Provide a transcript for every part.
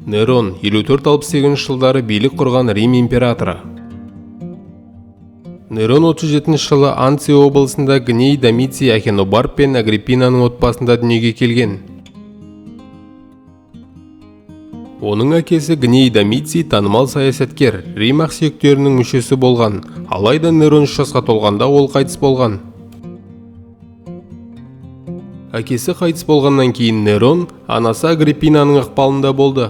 Нерон 54-68 жылдары билік құрған Рим императоры. Нерон 37 жылы Анций облысында Гней Домиций Ахенобарб пен Агриппинаның отбасында дүниеге келген. Оның әкесі Гней Домиций танымал саясаткер, Рим ақсүйектерінің мүшесі болған, алайда Нерон 3 жасқа толғанда ол қайтыс болған. Әкесі қайтыс болғаннан кейін Нерон анасы Агриппинаның ықпалында болды.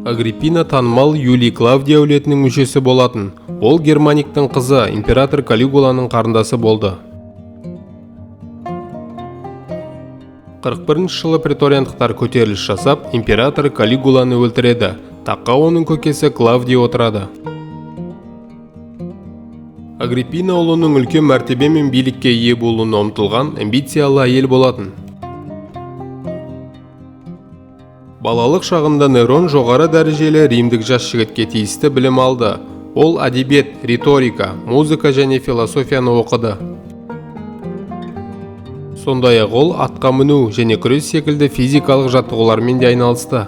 Агриппина танымал Юлий Клавдий әулетінің мүшесі болатын. Ол Германиктің қызы, император Калигуланың қарындасы болды. 41 жылы преториандықтар көтеріліс жасап, император Калигуланы өлтіреді. Таққа оның көкесі Клавдий отырады. Агриппина ұлының үлкен мәртебе мен билікке ие болуына ұмтылған, амбициялы әйел болатын. Балалық шағында Нерон жоғары дәрежелі римдік жас жігітке тиісті білім алды. Ол әдебиет, риторика, музыка және философияны оқыды. Сондай-ақ ол атқа міну және күрес секілді физикалық жаттығулармен де айналысты.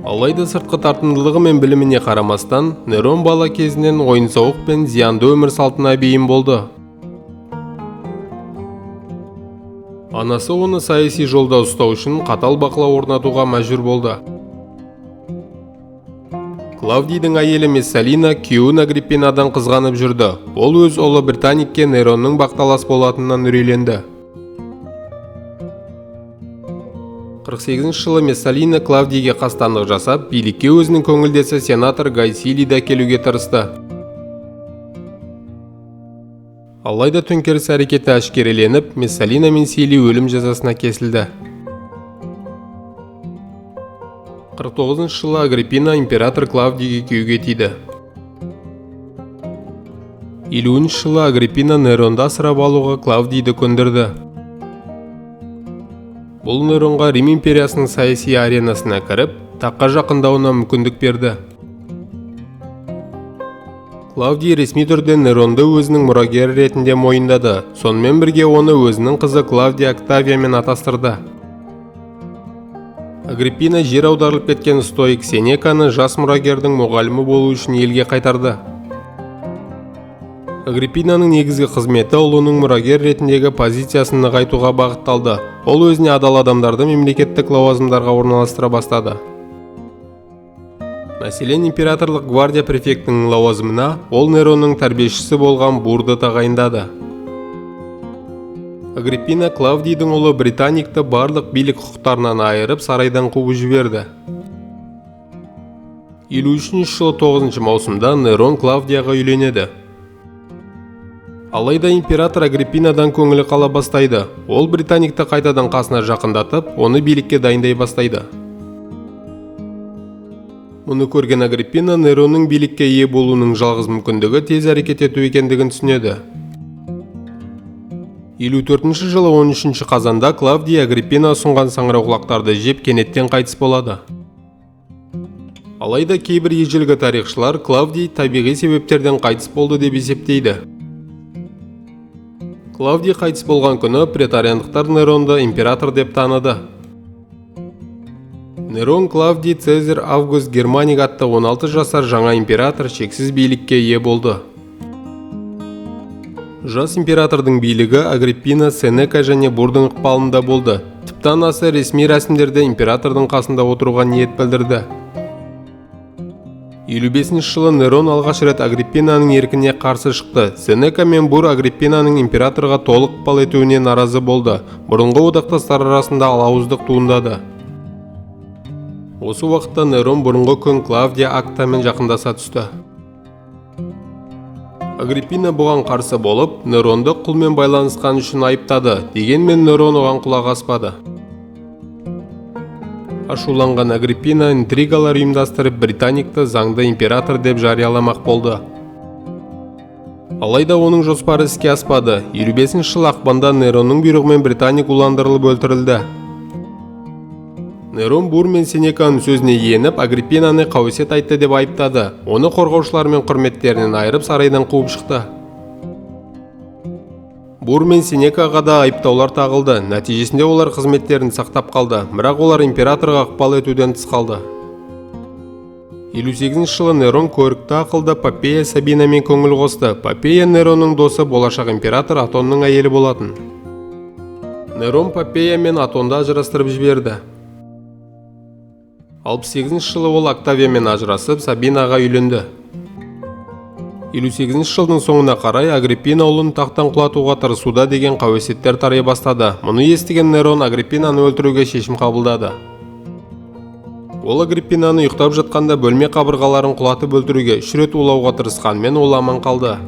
Алайда сыртқы тартымдылығы мен біліміне қарамастан, Нерон бала кезінен ойын-сауық пен зиянды өмір салтына бейім болды. Анасы оны саяси жолда ұстау үшін қатал бақылау орнатуға мәжбүр болды. Клавдийдің әйелі Мессалина күйеуін Агриппинадан қызғанып жүрді. Ол өз ұлы Британикке Неронның бақталас болатынынан үрейленді. 48 жылы Мессалина Клавдийге қастандық жасап, билікке өзінің көңілдесі сенатор Гай Силийді әкелуге тырысты. Алайда төңкеріс әрекеті әшкереленіп, Мессалина мен Силий өлім жазасына кесілді. 49 жылы Агриппина император Клавдийге күйеуге тиді. 50 жылы Агриппина Неронды асырап алуға Клавдийді көндірді. Бұл Неронға Рим империясының саяси аренасына кіріп, таққа жақындауына мүмкіндік берді. Клавдий ресми түрде Неронды өзінің мұрагері ретінде мойындады. Сонымен бірге оны өзінің қызы Клавдия Октавиямен атастырды. Агриппина жер аударылып кеткен стоик Сенеканы жас мұрагердің мұғалімі болу үшін елге қайтарды. Агриппинаның негізгі қызметі ұлының мұрагер ретіндегі позициясын нығайтуға бағытталды. Ол өзіне адал адамдарды мемлекеттік лауазымдарға орналастыра бастады. Мәселен, императорлық гвардия префектінің лауазымына ол Неронның тәрбиешісі болған Бурды тағайындады. Агриппина Клавдийдің ұлы Британикті барлық билік құқықтарынан айырып сарайдан қуып жіберді. 53 жылы 9 маусымда Нерон Клавдияға үйленеді. Алайда император Агриппинадан көңілі қала бастайды. Ол Британикті қайтадан қасына жақындатып, оны билікке дайындай бастайды. Мұны көрген Агриппина Неронның билікке ие болуының жалғыз мүмкіндігі тез әрекет ету екендігін түсінеді. 54 жылы 13 қазанда Клавдий Агриппина ұсынған саңырауқұлақтарды жеп кенеттен қайтыс болады. Алайда кейбір ежелгі тарихшылар Клавдий табиғи себептерден қайтыс болды деп есептейді. Клавдий қайтыс болған күні преториандықтар Неронды император деп таныды. Нерон, Клавдий, Цезарь, Август, Германик атты 16 жасар жаңа император шексіз билікке ие болды. Жас императордың билігі Агриппина, Сенека және Бурдың ықпалында болды. Тіпті анасы ресми рәсімдерде императордың қасында отыруға ниет білдірді. 55 жылы Нерон алғаш рет Агриппинаның еркіне қарсы шықты. Сенека мен Бур Агриппинаның императорға толық ықпал етуіне наразы болды. Бұрынғы одақтастар арасында алауыздық туындады. Осы уақытта Нерон бұрынғы күн Клавдия Актамен жақындаса түсті. Агриппина бұған қарсы болып, Неронды құлмен байланысқан үшін айыптады, дегенмен Нерон оған құлақ аспады. Ашуланған Агриппина интригалар ұйымдастырып Британикті заңды император деп жарияламақ болды. Алайда оның жоспары іске аспады. 55 жыл ақпанда Неронның бұйрығымен Британик уландырылып өлтірілді. Нерон Бур мен Сенеканың сөзіне еніп, Агриппинаны қауесет айтты деп айыптады. Оны қорғаушылар мен құрметтерінен айырып сарайдан қуып шықты. Бур мен Сенекаға да айыптаулар тағылды. Нәтижесінде олар қызметтерін сақтап қалды, бірақ олар императорға ықпал етуден тыс қалды. 58 жылы Нерон көрікті ақылды Попея Сабинамен көңіл қосты. Попея Неронның досы, болашақ император Атонның әйелі болатын. Нерон Попея мен Атонды ажырастырып жіберді. 68 жылы ол Октавиямен ажырасып, Сабинаға үйленді. 58 жылдың соңына қарай Агриппина ұлын тақтан құлатуға тырысуда деген қауесеттер тарай бастады. Мұны естіген Нерон Агриппинаны өлтіруге шешім қабылдады. Ол Агриппинаны ұйықтап жатқанда бөлме қабырғаларын құлатып өлтіруге 3 рет улауға тырысқанмен ол аман қалды.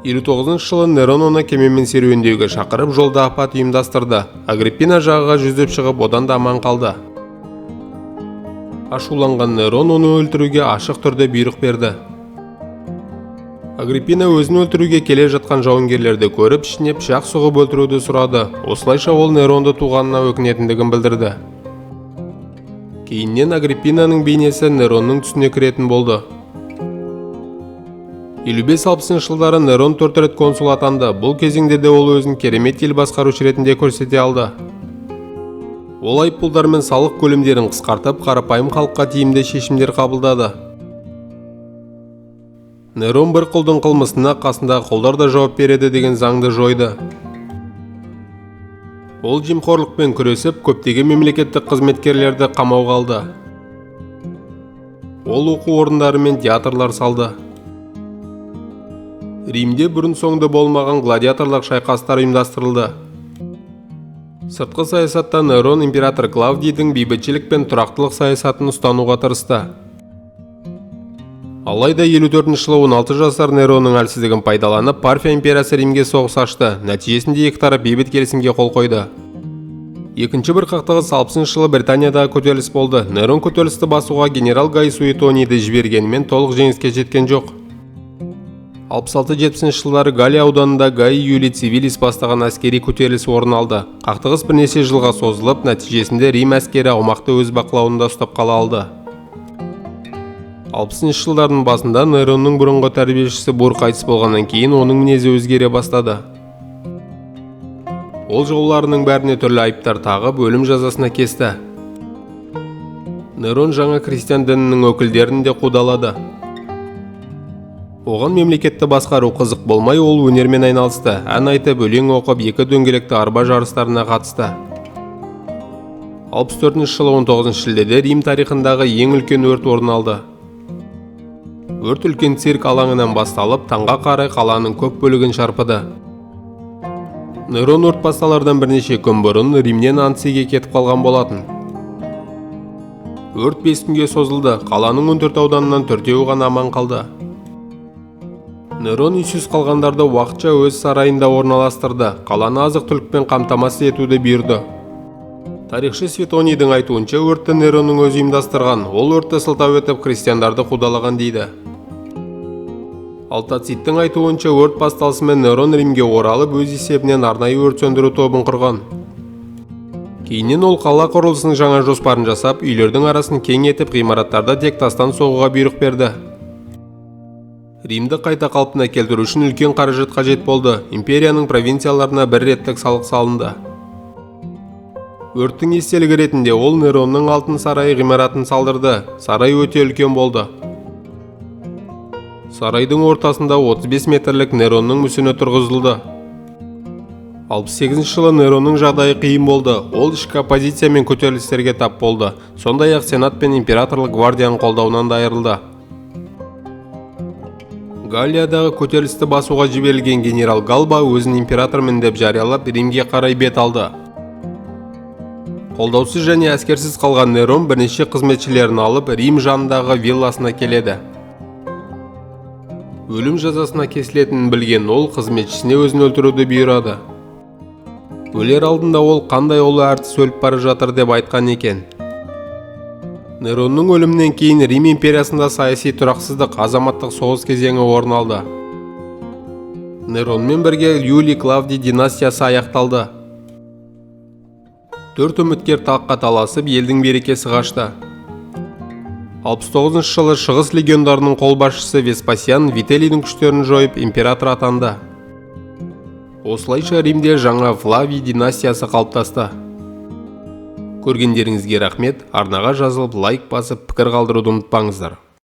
59 жылы Нерон оны кемемен серуендеуге шақырып, жолда апат ұйымдастырды. Агриппина жағаға жүзіп шығып, одан да аман қалды. Ашуланған Нерон оны өлтіруге ашық түрде бұйрық берді. Агриппина өзін өлтіруге келе жатқан жауынгерлерді көріп, ішіне пышақ сұғып өлтіруді сұрады. Осылайша ол Неронды туғанына өкінетіндігін білдірді. Кейіннен Агриппинаның бейнесі Неронның түсіне кіретін болды. 55-60 жылдары Нерон 4 рет консул атанды. Бұл кезеңде де ол өзін керемет ел басқарушы ретінде көрсете алды. Ол айыппұлдар мен салық көлемдерін қысқартып, қарапайым халыққа тиімді шешімдер қабылдады. Нерон бір құлдың қылмысына қасындағы құлдар да жауап береді деген заңды жойды. Ол жемқорлықпен күресіп, көптеген мемлекеттік қызметкерлерді қамауға алды. Ол оқу орындары мен театрлар салды. Римде бұрын соңды болмаған гладиаторлық шайқастар ұйымдастырылды. Сыртқы саясатта Нерон император Клавдийдің бейбітшілік пен тұрақтылық саясатын ұстануға тырысты. Алайда 54 жылы 16 жасар Неронның әлсіздігін пайдаланып, Парфия империясы Римге соғыс ашты. Нәтижесінде екі тарап бейбіт келісімге қол қойды. Екінші бір қақтығыс 60 жылы Британиядағы көтеріліс болды. Нерон көтерілісті басуға генерал Гай Суетонийді жібергенімен толық жеңіске жеткен жоқ. 66-70 жылдары Галия ауданында Гай Юлий Цивилис бастаған әскери көтеріліс орын алды. Қақтығыс бірнеше жылға созылып, нәтижесінде Рим әскері аумақты өз бақылауында ұстап қала алды. 60 жылдардың басында Неронның бұрынғы тәрбиешісі Бур қайтыс болғаннан кейін оның мінезі өзгере бастады. Ол жауларының бәріне түрлі айыптар тағып, өлім жазасына кесті. Нерон жаңа христиан дінінің өкілдерін де қудалады. Оған мемлекетті басқару қызық болмай, ол өнермен айналысты. Ән айтып, өлең оқып, екі дөңгелекті арба жарыстарына қатысты. 64 жылы 19 шілдеде Рим тарихындағы ең үлкен өрт орын алды. Өрт үлкен цирк алаңынан басталып, таңға қарай қаланың көп бөлігін шарпыды. Нерон өрт басталардан бірнеше күн бұрын Римнен Ансиге кетіп қалған болатын. Өрт 5 күнге созылды. Қаланың 14 ауданынан 4-еуі ғана аман қалды. Нерон үйсіз қалғандарды уақытша өз сарайында орналастырды. Қаланы азық-түлікпен қамтамасыз етуді бұйырды. Тарихшы Светонийдің айтуынша, өртті Неронның өзі ұйымдастырған. Ол өртті сылтау етіп христиандарды қудалаған дейді. Ал Тациттің айтуынша, өрт басталысымен Нерон Римге оралып, өз есебінен арнайы өрт сөндіру тобын құрған. Кейіннен ол қала құрылысының жаңа жоспарын жасап, үйлердің арасын кең етіп, ғимараттарда тек тастан соғуға бұйрық берді. Римді қайта қалпына келтіру үшін үлкен қаражат қажет болды. Империяның провинцияларына бір реттік салық салынды. Өрттің естелігі ретінде ол Неронның алтын сарайы ғимаратын салдырды. Сарай өте үлкен болды. Сарайдың ортасында 35 метрлік Неронның мүсіні тұрғызылды. 68 жылы Неронның жағдайы қиын болды. Ол ішкі оппозиция мен көтерілістерге тап болды. Сондай-ақ сенат пен императорлық гвардияның қолдауынан да айырылды. Галлиядағы көтерілісті басуға жіберілген генерал Галба өзін императормын деп жариялап, Римге қарай бет алды. Қолдаусыз және әскерсіз қалған Нерон бірнеше қызметшілерін алып, Рим жанындағы вилласына келеді. Өлім жазасына кесілетінін білген ол қызметшісіне өзін өлтіруді бұйырады. Өлер алдында ол қандай ұлы әртіс өліп бара жатыр деп айтқан екен. Неронның өлімінен кейін Рим империясында саяси тұрақсыздық, азаматтық соғыс кезеңі орын алды. Неронмен бірге Юлий Клавдий династиясы аяқталды. 4 үміткер таққа таласып, елдің берекесі қашты. 69 жылы Шығыс легиондарының қолбасшысы Веспасиан Вителийдің күштерін жойып император атанды. Осылайша Римде жаңа Флавий династиясы қалыптасты. Көргендеріңізге рахмет. Арнаға жазылып лайк басып пікір қалдыруды ұмытпаңыздар.